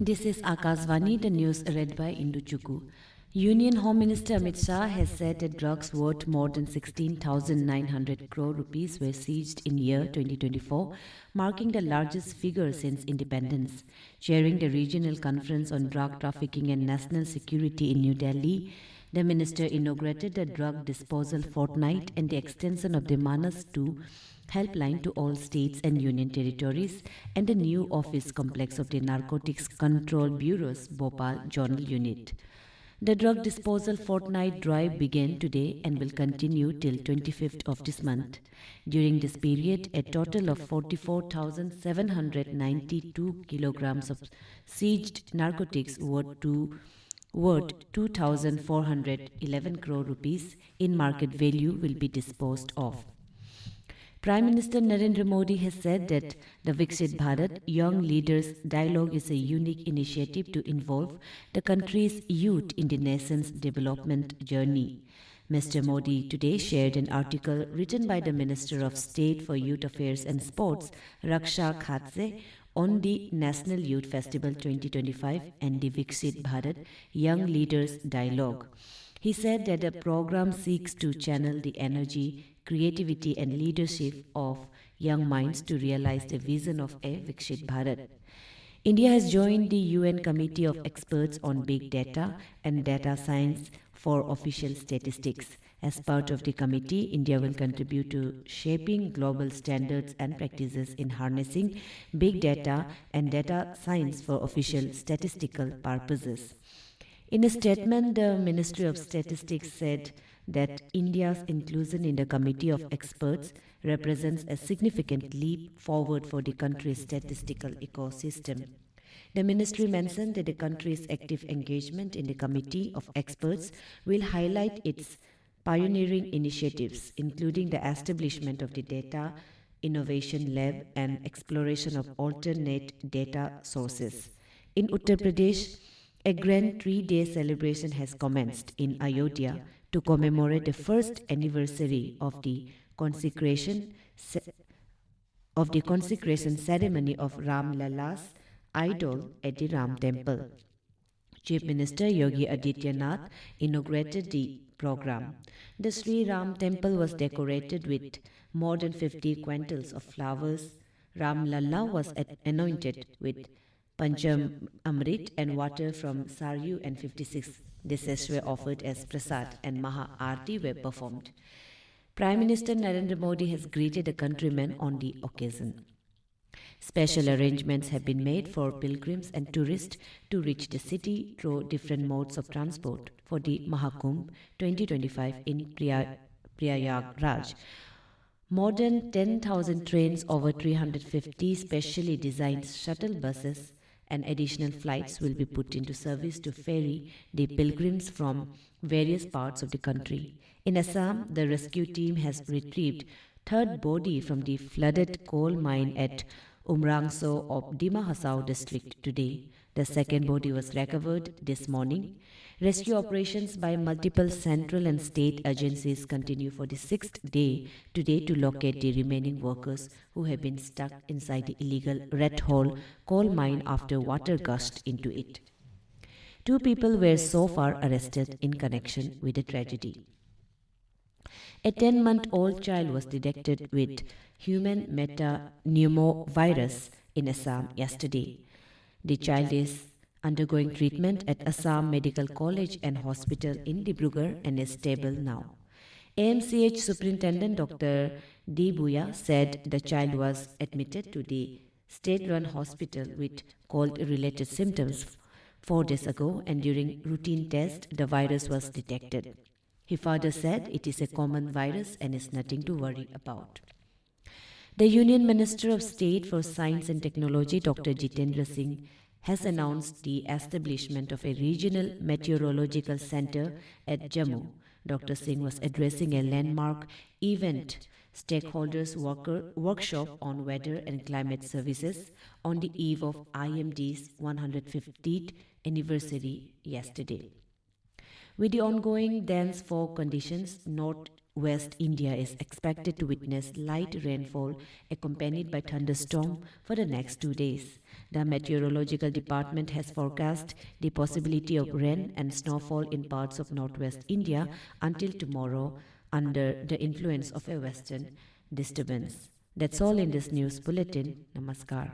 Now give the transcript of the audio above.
This is Akasvani, the news read by Indu Chukku. Union Home Minister Amit Shah has said that drugs worth more than 16,900 crore rupees were seized in year 2024, marking the largest figure since independence. Chairing the regional conference on drug trafficking and national security in New Delhi, the minister inaugurated the drug disposal fortnight and the extension of the Manas 2 helpline to all states and union territories and the new office complex of the Narcotics Control Bureau's Bhopal Zonal Unit. The drug disposal fortnight drive began today and will continue till 25th of this month. During this period, a total of 44,792 kilograms of seized narcotics worth 2,411 crore rupees in market value will be disposed of. Prime Minister Narendra Modi has said that the Viksit Bharat Young Leaders Dialogue is a unique initiative to involve the country's youth in the nation's development journey. Mr. Modi today shared an article written by the Minister of State for Youth Affairs and Sports, Raksha Khatse, on the National Youth Festival 2025 and the Viksit Bharat Young Leaders Dialogue. He said that the program seeks to channel the energy, creativity and leadership of young minds to realize the vision of a Viksit Bharat. India has joined the UN Committee of Experts on Big Data and Data Science for official statistics. As part of the committee, India will contribute to shaping global standards and practices in harnessing big data and data science for official statistical purposes. In a statement, the Ministry of Statistics said that India's inclusion in the Committee of Experts represents a significant leap forward for the country's statistical ecosystem. The ministry mentioned that the country's active engagement in the Committee of Experts will highlight its pioneering initiatives, including the establishment of the Data Innovation Lab and exploration of alternate data sources. In Uttar Pradesh, a grand 3-day celebration has commenced in Ayodhya to commemorate the first anniversary of the consecration ceremony of Ram Lala's idol at the Ram Temple. Chief Minister Yogi Adityanath inaugurated the program. The Sri Ram Temple was decorated with more than 50 quintals of flowers. Ram Lalla was anointed with Pancham Amrit and water from Saryu, and 56 dishes were offered as prasad and Maha Aarti were performed. Prime Minister Narendra Modi has greeted the countrymen on the occasion. Special arrangements have been made for pilgrims and tourists to reach the city through different modes of transport for the Mahakumbh 2025 in Prayagraj. More than 10,000 trains, over 350 specially designed shuttle buses, and additional flights will be put into service to ferry the pilgrims from various parts of the country. In Assam, the rescue team has retrieved third body from the flooded coal mine at Umrangso of Dima Hasao district today. The second body was recovered this morning. Rescue operations by multiple central and state agencies continue for the 6th day today to locate the remaining workers who have been stuck inside the illegal Red Hole coal mine after water gushed into it. 2 people were so far arrested in connection with the tragedy. A 10-month-old child was detected with human metapneumovirus in Assam yesterday. The child is undergoing treatment at Assam Medical College and Hospital in Dibrugarh and is stable now. AMCH Superintendent Dr. D. Buya said the child was admitted to the state-run hospital with cold-related symptoms 4 days ago, and during routine test, the virus was detected. He further said it is a common virus and is nothing to worry about. The Union Minister of State for Science and Technology, Dr. Jitendra Singh, has announced the establishment of a regional meteorological center at Jammu. Dr. Singh was addressing a landmark event stakeholders workshop on weather and climate services on the eve of IMD's 150th anniversary yesterday. With the ongoing dense fog conditions, West India is expected to witness light rainfall accompanied by thunderstorm for the next 2 days. The meteorological department has forecast the possibility of rain and snowfall in parts of northwest India until tomorrow under the influence of a western disturbance. That's all in this news bulletin. Namaskar.